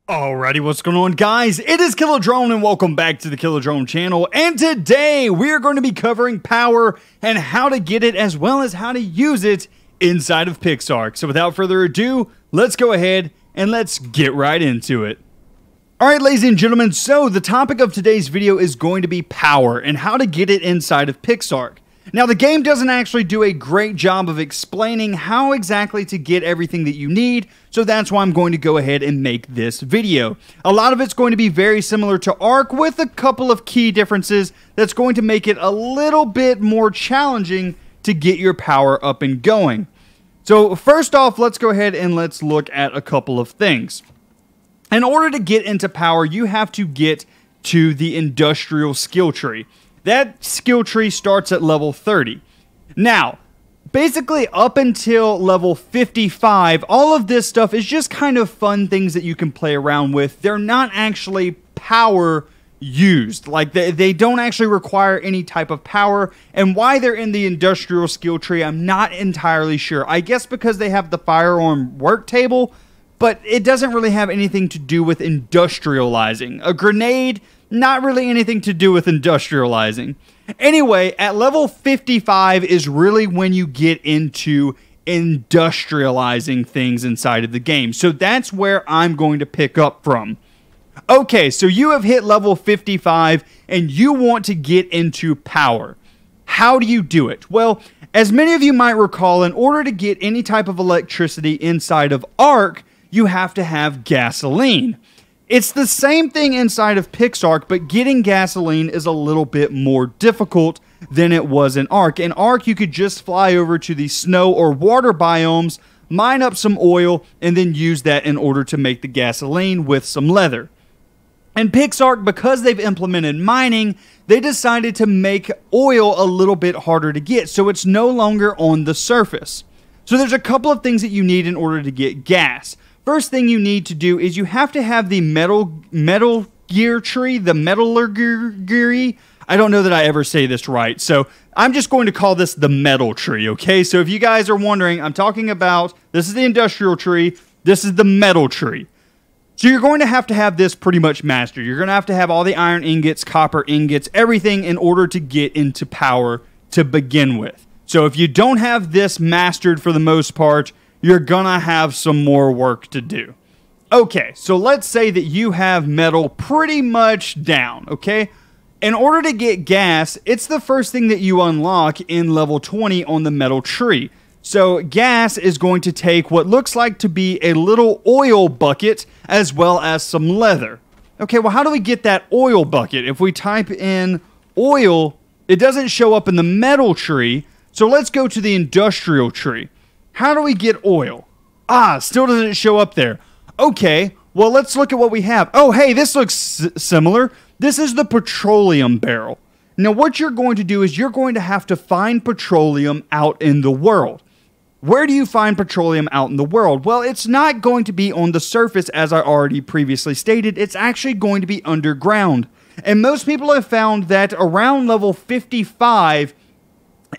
Alrighty, what's going on, guys? It is Cauldron and welcome back to the Cauldron channel. And today we're going to be covering power and how to get it, as well as how to use it inside of PixArk. So without further ado, let's go ahead and let's get right into it. Alright, ladies and gentlemen, so the topic of today's video is going to be power and how to get it inside of PixArk. Now, the game doesn't actually do a great job of explaining how exactly to get everything that you need, so that's why I'm going to go ahead and make this video. A lot of it's going to be very similar to Ark, with a couple of key differences that's going to make it a little bit more challenging to get your power up and going. So first off, let's go ahead and let's look at a couple of things. In order to get into power, you have to get to the industrial skill tree. That skill tree starts at level 30. Now, basically up until level 55, all of this stuff is just kind of fun things that you can play around with. They're not actually power used. Like, they don't actually require any type of power. And why they're in the industrial skill tree, I'm not entirely sure. I guess because they have the firearm work table, but it doesn't really have anything to do with industrializing. A grenade, not really anything to do with industrializing. Anyway, at level 55 is really when you get into industrializing things inside of the game. So that's where I'm going to pick up from. Okay, so you have hit level 55 and you want to get into power. How do you do it? Well, as many of you might recall, in order to get any type of electricity inside of Ark, you have to have gasoline. It's the same thing inside of PixArk, but getting gasoline is a little bit more difficult than it was in Ark. In Ark, you could just fly over to the snow or water biomes, mine up some oil, and then use that in order to make the gasoline with some leather. In PixArk, because they've implemented mining, they decided to make oil a little bit harder to get, so it's no longer on the surface. So there's a couple of things that you need in order to get gas. First thing you need to do is you have to have the metal gear tree, the metallurgy. I don't know that I ever say this right, so I'm just going to call this the metal tree, okay? So if you guys are wondering, I'm talking about, this is the industrial tree, this is the metal tree. So you're going to have this pretty much mastered. You're going to have all the iron ingots, copper ingots, everything in order to get into power to begin with. So if you don't have this mastered for the most part, you're gonna have some more work to do. Okay, so let's say that you have metal pretty much down, okay? In order to get gas, it's the first thing that you unlock in level 20 on the metal tree. So gas is going to take what looks like to be a little oil bucket as well as some leather. Okay, well, how do we get that oil bucket? If we type in oil, it doesn't show up in the metal tree, so let's go to the industrial tree. How do we get oil? Still doesn't show up there. Okay, well, let's look at what we have. Oh, hey, this looks similar. This is the Petroleum Barrel. Now, what you're going to do is you're going to have to find petroleum out in the world. Where do you find petroleum out in the world? Well, it's not going to be on the surface, as I already previously stated. It's actually going to be underground. And most people have found that around level 55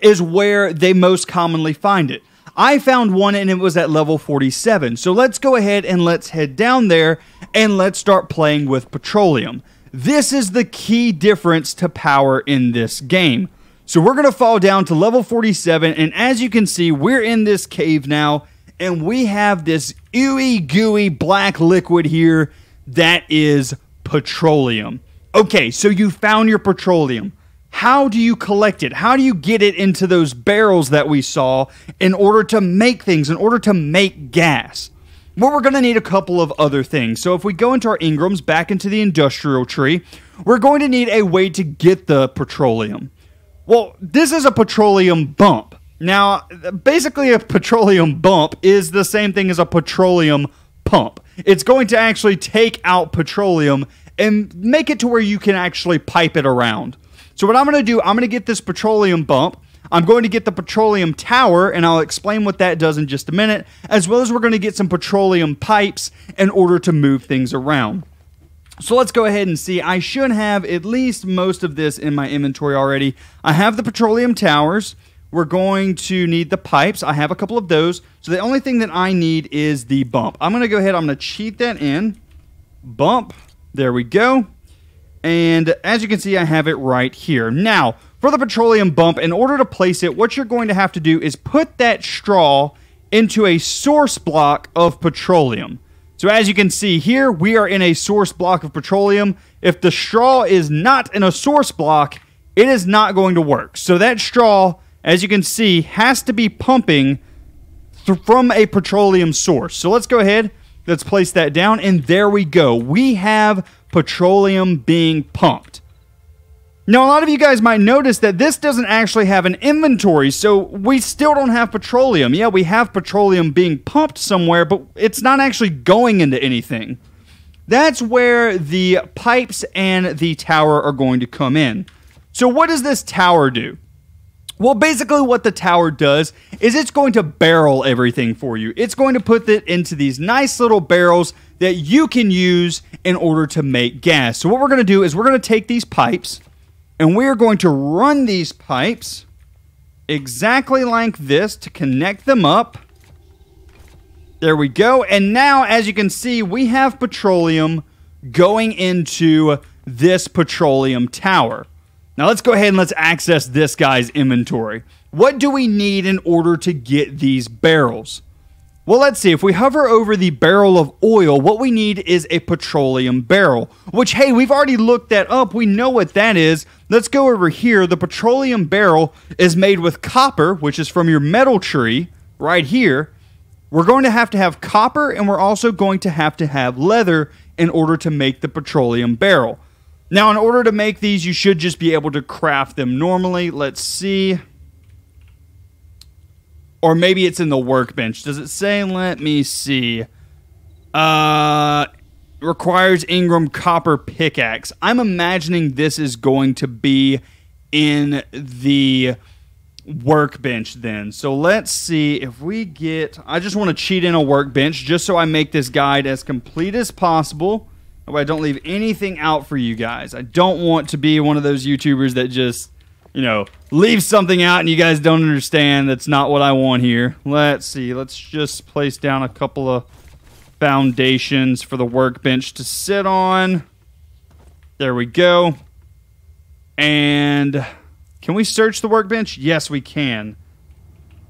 is where they most commonly find it. I found one and it was at level 47. So let's go ahead and let's head down there and let's start playing with petroleum. This is the key difference to power in this game. So we're going to fall down to level 47, and as you can see, we're in this cave now, and we have this ooey gooey black liquid here that is petroleum. Okay, so you found your petroleum. How do you collect it? How do you get it into those barrels that we saw in order to make things, in order to make gas? Well, we're going to need a couple of other things. So if we go into our engrams, back into the industrial tree, we're going to need a way to get the petroleum. Well, this is a petroleum bump. Now, basically a petroleum bump is the same thing as a petroleum pump. It's going to actually take out petroleum and make it to where you can actually pipe it around. So what I'm going to do, I'm going to get this petroleum bump. I'm going to get the petroleum tower, and I'll explain what that does in just a minute, as well as we're going to get some petroleum pipes in order to move things around. So let's go ahead and see. I should have at least most of this in my inventory already. I have the petroleum towers. We're going to need the pipes. I have a couple of those. So the only thing that I need is the bump. I'm going to go ahead. I'm going to cheat that in. Bump. There we go. And as you can see, I have it right here. Now, for the Petroleum Bump, in order to place it, what you're going to have to do is put that straw into a source block of petroleum. So as you can see here, we are in a source block of petroleum. If the straw is not in a source block, it is not going to work. So that straw, as you can see, has to be pumping from a petroleum source. So let's go ahead, let's place that down, and there we go. We have petroleum being pumped. Now, a lot of you guys might notice that this doesn't actually have an inventory, so we still don't have petroleum. Yeah, we have petroleum being pumped somewhere, but it's not actually going into anything. That's where the pipes and the tower are going to come in. So what does this tower do? Well, basically what the tower does is it's going to barrel everything for you. It's going to put it into these nice little barrels that you can use in order to make gas. So what we're going to do is we're going to take these pipes and we're going to run these pipes exactly like this to connect them up. There we go. And now, as you can see, we have petroleum going into this petroleum tower. Now let's go ahead and let's access this guy's inventory. What do we need in order to get these barrels? Well, let's see. If we hover over the barrel of oil, what we need is a petroleum barrel, which, hey, we've already looked that up. We know what that is. Let's go over here. The petroleum barrel is made with copper, which is from your metal tree right here. We're going to have copper, and we're also going to have leather in order to make the petroleum barrel. Now, in order to make these, you should just be able to craft them normally. Let's see. Or maybe it's in the workbench. Does it say? Let me see. Requires Ingram copper pickaxe. I'm imagining this is going to be in the workbench then. So let's see if we get... I just want to cheat in a workbench just so I make this guide as complete as possible. I don't leave anything out for you guys. I don't want to be one of those YouTubers that just, you know, leave something out and you guys don't understand. That's not what I want here. Let's see. Let's just place down a couple of foundations for the workbench to sit on. There we go. And can we search the workbench? Yes, we can.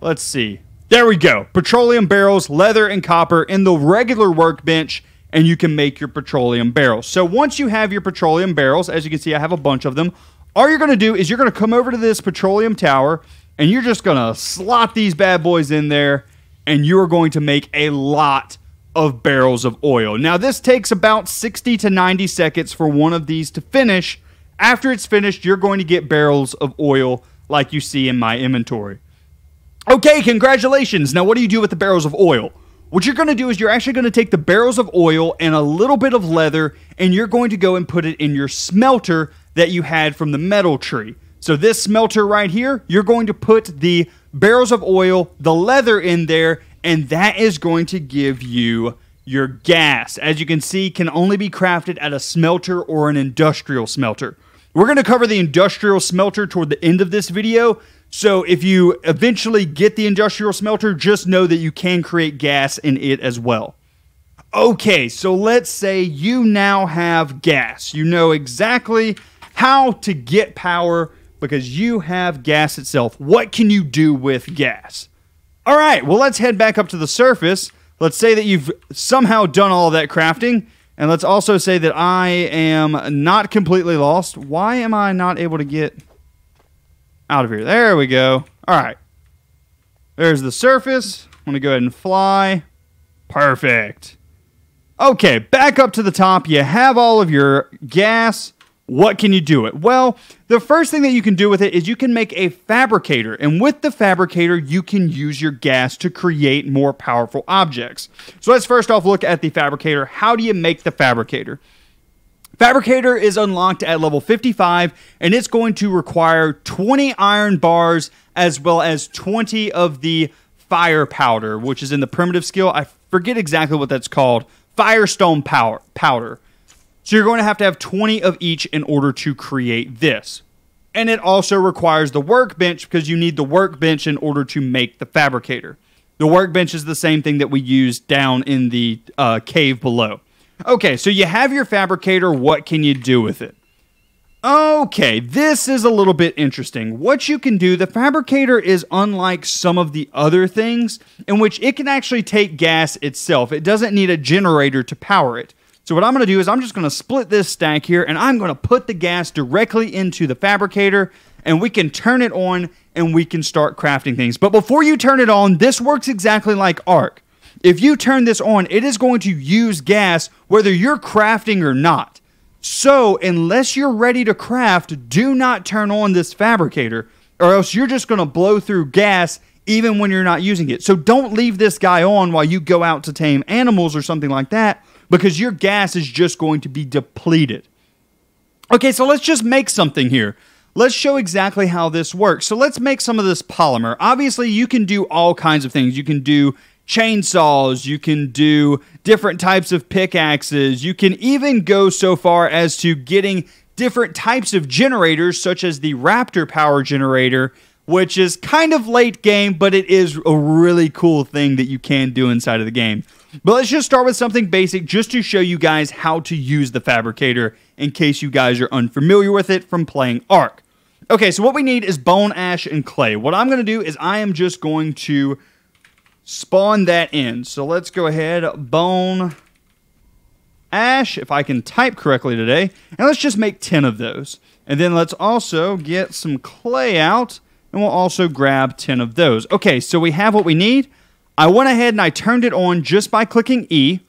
Let's see. There we go. Petroleum barrels, leather, and copper in the regular workbench, and you can make your petroleum barrels. So once you have your petroleum barrels, as you can see, I have a bunch of them. All you're going to do is you're going to come over to this petroleum tower, and you're just going to slot these bad boys in there, and you are going to make a lot of barrels of oil. Now, this takes about 60 to 90 seconds for one of these to finish. After it's finished, you're going to get barrels of oil like you see in my inventory. Okay, congratulations. Now, what do you do with the barrels of oil? What you're going to do is you're actually going to take the barrels of oil and a little bit of leather, and you're going to go and put it in your smelter that you had from the metal tree. So this smelter right here, you're going to put the barrels of oil, the leather in there, and that is going to give you your gas. As you can see, can only be crafted at a smelter or an industrial smelter. We're going to cover the industrial smelter toward the end of this video. So if you eventually get the industrial smelter, just know that you can create gas in it as well. Okay, so let's say you now have gas. You know exactly how to get power because you have gas itself. What can you do with gas? All right, well, let's head back up to the surface. Let's say that you've somehow done all of that crafting. And let's also say that I am not completely lost. Why am I not able to get out of here? There we go. All right. There's the surface. I'm going to go ahead and fly. Perfect. Okay, back up to the top. You have all of your gas. What can you do it? Well, the first thing that you can do with it is you can make a fabricator. And with the fabricator, you can use your gas to create more powerful objects. So let's first off look at the fabricator. How do you make the fabricator? Fabricator is unlocked at level 55, and it's going to require 20 iron bars as well as 20 of the fire powder, which is in the primitive skill. I forget exactly what that's called. Firestone powder. So you're going to have 20 of each in order to create this. And it also requires the workbench because you need the workbench in order to make the fabricator. The workbench is the same thing that we used down in the cave below. Okay, so you have your fabricator. What can you do with it? Okay, this is a little bit interesting. What you can do, the fabricator is unlike some of the other things in which it can actually take gas itself. It doesn't need a generator to power it. So what I'm going to do is I'm just going to split this stack here, and I'm going to put the gas directly into the fabricator, and we can turn it on, and we can start crafting things. But before you turn it on, this works exactly like Ark. If you turn this on, it is going to use gas whether you're crafting or not. So, unless you're ready to craft, do not turn on this fabricator, or else you're just going to blow through gas even when you're not using it. So don't leave this guy on while you go out to tame animals or something like that, because your gas is just going to be depleted. Okay, so let's just make something here. Let's show exactly how this works. So let's make some of this polymer. Obviously, you can do all kinds of things. You can do chainsaws, you can do different types of pickaxes, you can even go so far as to getting different types of generators, such as the Raptor power generator, which is kind of late game, but it is a really cool thing that you can do inside of the game. But let's just start with something basic just to show you guys how to use the fabricator in case you guys are unfamiliar with it from playing Ark. Okay, so what we need is bone, ash, and clay. What I'm going to do is I am just going to spawn that in. So let's go ahead, bone, ash, if I can type correctly today, and let's just make 10 of those. And then let's also get some clay out, and we'll also grab 10 of those. Okay, so we have what we need. I went ahead and I turned it on just by clicking E,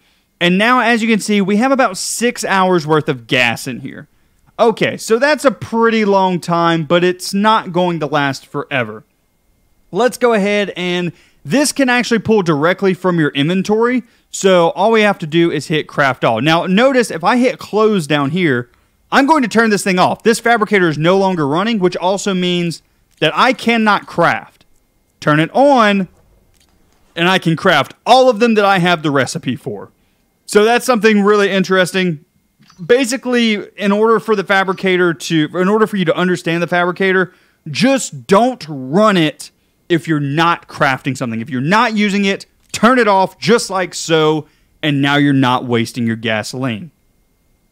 and now as you can see, we have about 6 hours worth of gas in here. Okay, so that's a pretty long time, but it's not going to last forever. Let's go ahead, and this can actually pull directly from your inventory, so all we have to do is hit craft all. Now notice if I hit close down here, I'm going to turn this thing off. This fabricator is no longer running, which also means that I cannot craft. Turn it on, and I can craft all of them that I have the recipe for. So that's something really interesting. Basically, in order for you to understand the fabricator, just don't run it if you're not crafting something. If you're not using it, turn it off just like so, and now you're not wasting your gasoline.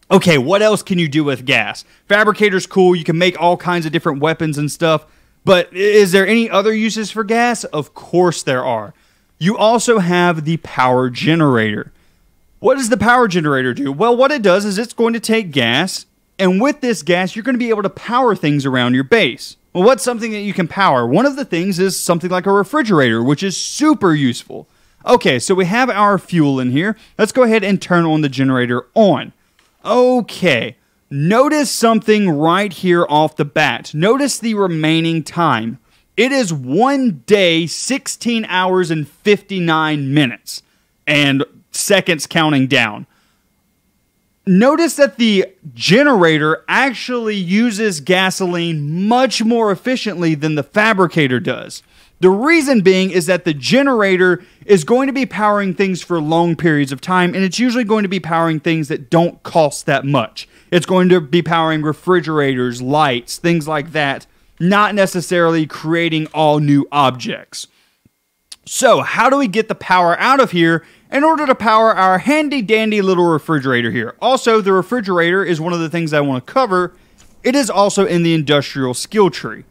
Okay, what else can you do with gas? Fabricator's cool. You can make all kinds of different weapons and stuff, but is there any other uses for gas? Of course there are. You also have the power generator. What does the power generator do? Well, what it does is it's going to take gas, and with this gas, you're going to be able to power things around your base. Well, what's something that you can power? One of the things is something like a refrigerator, which is super useful. Okay, so we have our fuel in here. Let's go ahead and turn on the generator on. Okay, notice something right here off the bat. Notice the remaining time. It is 1 day, 16 hours, and 59 minutes, and seconds counting down. Notice that the generator actually uses gasoline much more efficiently than the fabricator does. The reason being is that the generator is going to be powering things for long periods of time, and it's usually going to be powering things that don't cost that much. It's going to be powering refrigerators, lights, things like that, not necessarily creating all new objects. So, how do we get the power out of here in order to power our handy-dandy little refrigerator here? Also, the refrigerator is one of the things I want to cover. It is also in the industrial skill tree.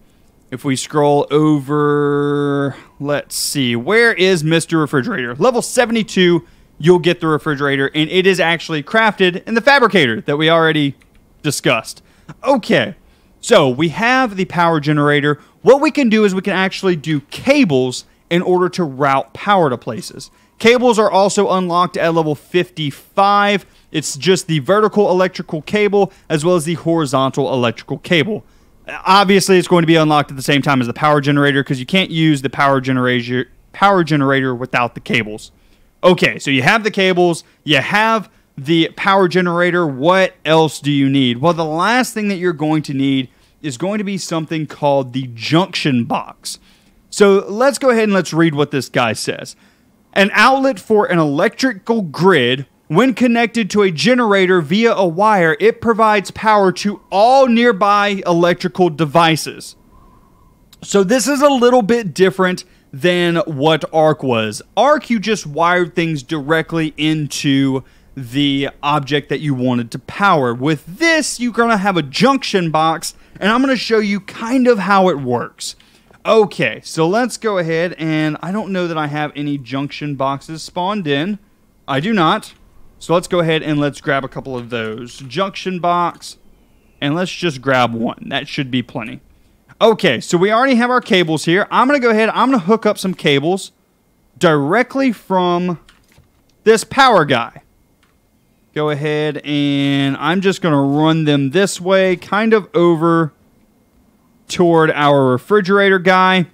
If we scroll over, let's see, where is Mr. Refrigerator? Level 72, you'll get the refrigerator, and it is actually crafted in the fabricator that we already discussed. Okay, so we have the power generator. What we can do is we can actually do cables in order to route power to places. Cables are also unlocked at level 55. It's just the vertical electrical cable as well as the horizontal electrical cable. Obviously, it's going to be unlocked at the same time as the power generator because you can't use the power generator without the cables. Okay, so you have the cables, you have the power generator. What else do you need? Well, the last thing that you're going to need is going to be something called the junction box. So let's go ahead and let's read what this guy says. An outlet for an electrical grid. When connected to a generator via a wire, it provides power to all nearby electrical devices. So this is a little bit different than what Ark was. Ark, you just wired things directly into the object that you wanted to power. With this, you're going to have a junction box, and I'm going to show you kind of how it works. Okay, so let's go ahead, and I don't know that I have any junction boxes spawned in. I do not. So let's go ahead and let's grab a couple of those. Junction box, and let's just grab one. That should be plenty. Okay, so we already have our cables here. I'm going to go ahead, I'm going to hook up some cables directly from this power guy. Go ahead, and I'm just going to run them this way, kind of over toward our refrigerator guy.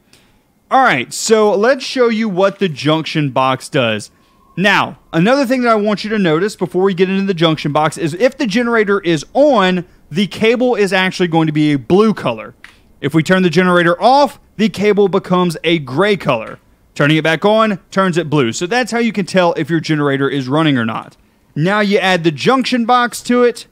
All right, so let's show you what the junction box does. Now, another thing that I want you to notice before we get into the junction box is if the generator is on, the cable is actually going to be a blue color. If we turn the generator off, the cable becomes a gray color. Turning it back on turns it blue. So that's how you can tell if your generator is running or not. Now you add the junction box to it,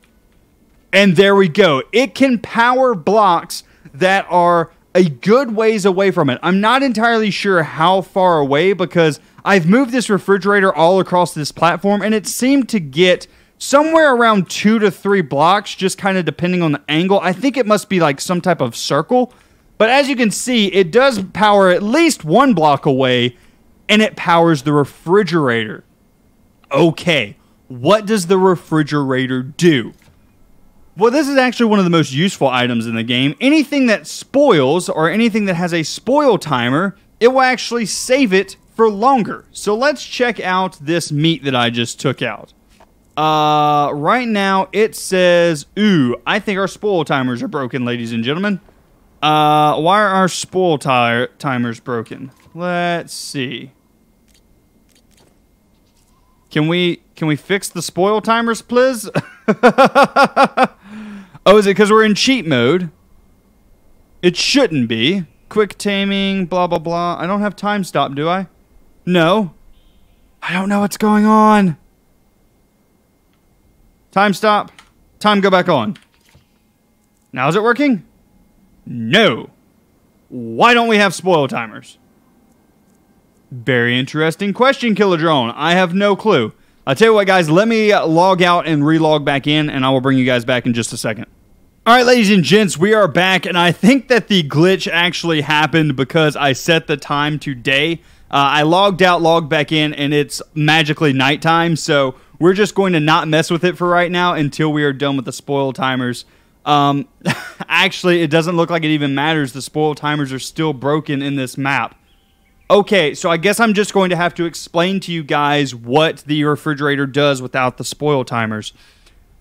and there we go. It can power blocks that are a good ways away from it. I'm not entirely sure how far away because I've moved this refrigerator all across this platform, and it seemed to get somewhere around 2 to 3 blocks, just kind of depending on the angle. I think it must be like some type of circle. But as you can see, it does power at least 1 block away, and it powers the refrigerator. Okay, what does the refrigerator do? Well, this is actually one of the most useful items in the game. Anything that spoils or anything that has a spoil timer, it will actually save it for longer. So let's check out this meat that I just took out. Right now it says, ooh, I think our spoil timers are broken, ladies and gentlemen. Why are our spoil timers broken? Let's see. Can we fix the spoil timers, please? Oh, is it because we're in cheat mode? It shouldn't be. Quick taming, blah, blah, blah. I don't have time stop, do I? No. I don't know what's going on. Time stop. Time go back on. Now is it working? No. Why don't we have spoil timers? Very interesting question, Killer Drone. I have no clue. I'll tell you what, guys. Let me log out and relog back in, and I will bring you guys back in just a second. All right, ladies and gents, we are back, and I think that the glitch actually happened because I set the time to day. I logged out, logged back in, and it's magically nighttime, so we're just going to not mess with it for right now until we are done with the spoil timers. Actually, it doesn't look like it even matters. The spoil timers are still broken in this map. Okay, so I guess I'm just going to have to explain to you guys what the refrigerator does without the spoil timers.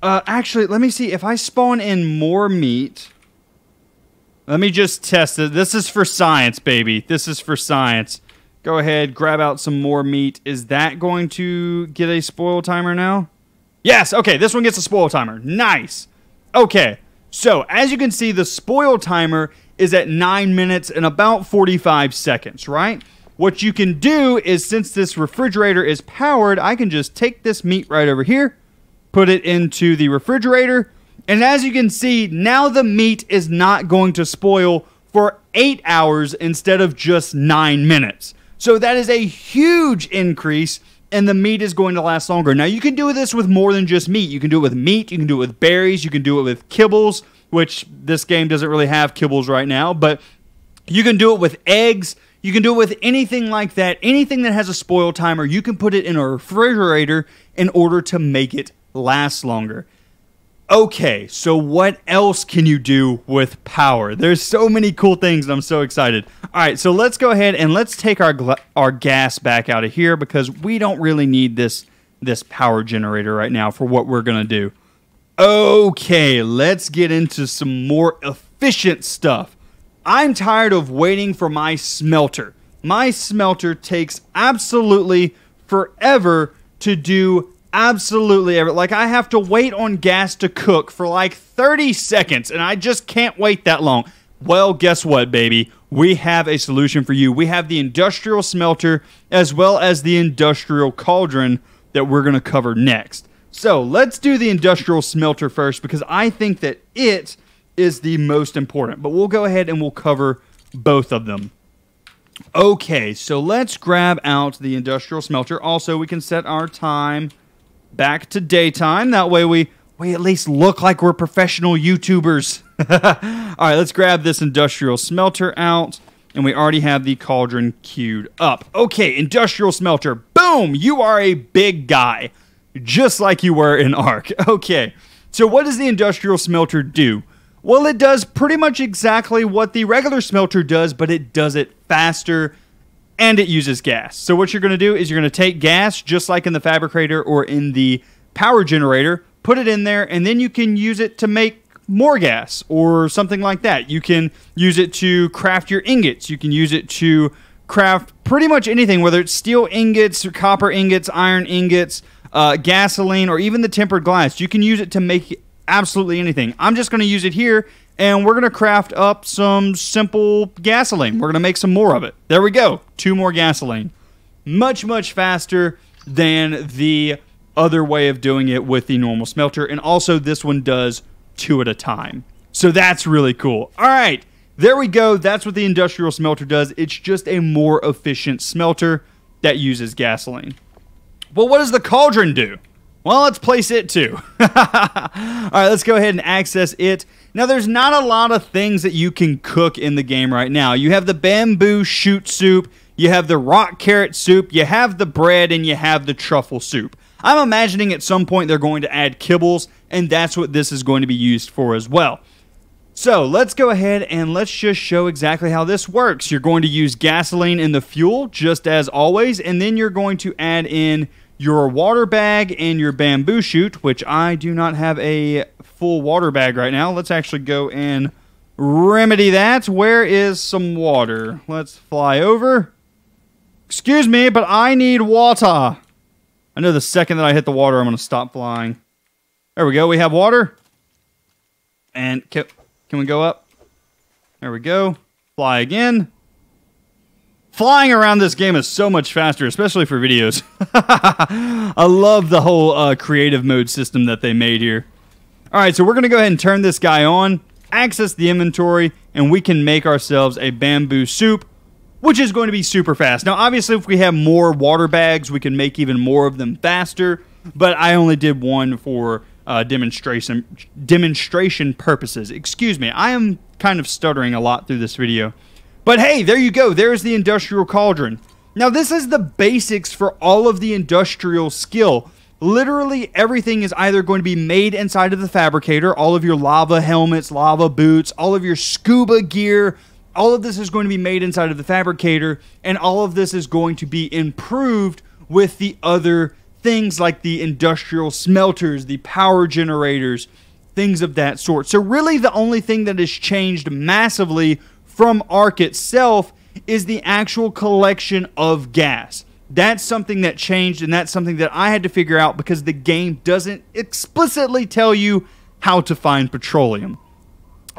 Actually, let me see. If I spawn in more meat, let me just test it. This is for science, baby. This is for science. Go ahead, grab out some more meat. Is that going to get a spoil timer now? Yes, okay, this one gets a spoil timer. Nice. Okay, so as you can see, the spoil timer is at 9 minutes and about 45 seconds, right? What you can do is, since this refrigerator is powered, I can just take this meat right over here, put it into the refrigerator, and as you can see, now the meat is not going to spoil for 8 hours instead of just 9 minutes. So that is a huge increase, and the meat is going to last longer. Now, you can do this with more than just meat. You can do it with meat, you can do it with berries, you can do it with kibbles, which this game doesn't really have kibbles right now, but you can do it with eggs. You can do it with anything like that. Anything that has a spoil timer, you can put it in a refrigerator in order to make it last longer. Okay, so what else can you do with power? There's so many cool things, and I'm so excited. All right, so let's go ahead and let's take our gas back out of here because we don't really need this power generator right now for what we're going to do. Okay, let's get into some more efficient stuff. I'm tired of waiting for my smelter. My smelter takes absolutely forever to do absolutely everything. Like, I have to wait on gas to cook for like 30 seconds, and I just can't wait that long. Well, guess what, baby? We have a solution for you. We have the industrial smelter as well as the industrial cauldron that we're going to cover next. So let's do the industrial smelter first because I think that it is the most important. But we'll go ahead and we'll cover both of them. Okay, so let's grab out the industrial smelter. Also, we can set our time back to daytime. That way we at least look like we're professional YouTubers. All right, let's grab this industrial smelter out. And we already have the cauldron queued up. Okay, industrial smelter. Boom! You are a big guy. Just like you were in Ark. Okay, so what does the industrial smelter do? Well, it does pretty much exactly what the regular smelter does, but it does it faster, and it uses gas. So what you're going to do is you're going to take gas, just like in the Fabricator or in the power generator, put it in there, and then you can use it to make more gas or something like that. You can use it to craft your ingots. You can use it to craft pretty much anything, whether it's steel ingots, or copper ingots, iron ingots, gasoline, or even the tempered glass. You can use it to make absolutely anything. I'm just going to use it here, and we're going to craft up some simple gasoline. We're going to make some more of it. There we go. 2 more gasoline. Much, much faster than the other way of doing it with the normal smelter. And also, this one does 2 at a time. So that's really cool. All right. There we go. That's what the industrial smelter does. It's just a more efficient smelter that uses gasoline. Well, what does the cauldron do? Well, let's place it too. All right, let's go ahead and access it. Now, there's not a lot of things that you can cook in the game right now. You have the bamboo shoot soup, you have the rock carrot soup, you have the bread, and you have the truffle soup. I'm imagining at some point they're going to add kibbles, and that's what this is going to be used for as well. So let's go ahead and let's just show exactly how this works. You're going to use gasoline in the fuel, just as always, and then you're going to add in your water bag and your bamboo shoot, which I do not have a full water bag right now. Let's actually go and remedy that. Where is some water? Let's fly over. Excuse me, but I need water. I know the second that I hit the water, I'm going to stop flying. There we go. We have water. And can we go up? There we go. Fly again. Flying around this game is so much faster, especially for videos. I love the whole creative mode system that they made here. All right, so we're going to go ahead and turn this guy on, access the inventory, and we can make ourselves a bamboo soup, which is going to be super fast. Now, obviously, if we have more water bags, we can make even more of them faster, but I only did one for demonstration purposes. Excuse me, I am kind of stuttering a lot through this video. But hey, there you go. There's the industrial cauldron. Now, this is the basics for all of the industrial skill. Literally everything is either going to be made inside of the Fabricator. All of your lava helmets, lava boots, all of your scuba gear, all of this is going to be made inside of the Fabricator, and all of this is going to be improved with the other things like the industrial smelters, the power generators, things of that sort. So really the only thing that has changed massively from Ark itself is the actual collection of gas. That's something that changed, and that's something that I had to figure out because the game doesn't explicitly tell you how to find petroleum.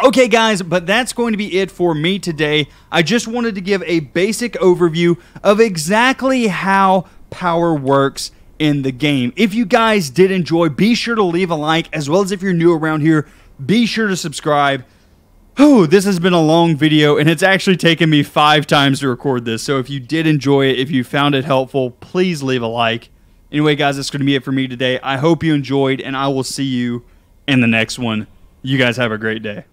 Okay guys, but that's going to be it for me today. I just wanted to give a basic overview of exactly how power works in the game. If you guys did enjoy, be sure to leave a like, as well as if you're new around here, be sure to subscribe. Oh, this has been a long video, and it's actually taken me 5 times to record this, so if you did enjoy it, if you found it helpful, please leave a like. Anyway, guys, that's going to be it for me today. I hope you enjoyed, and I will see you in the next one. You guys have a great day.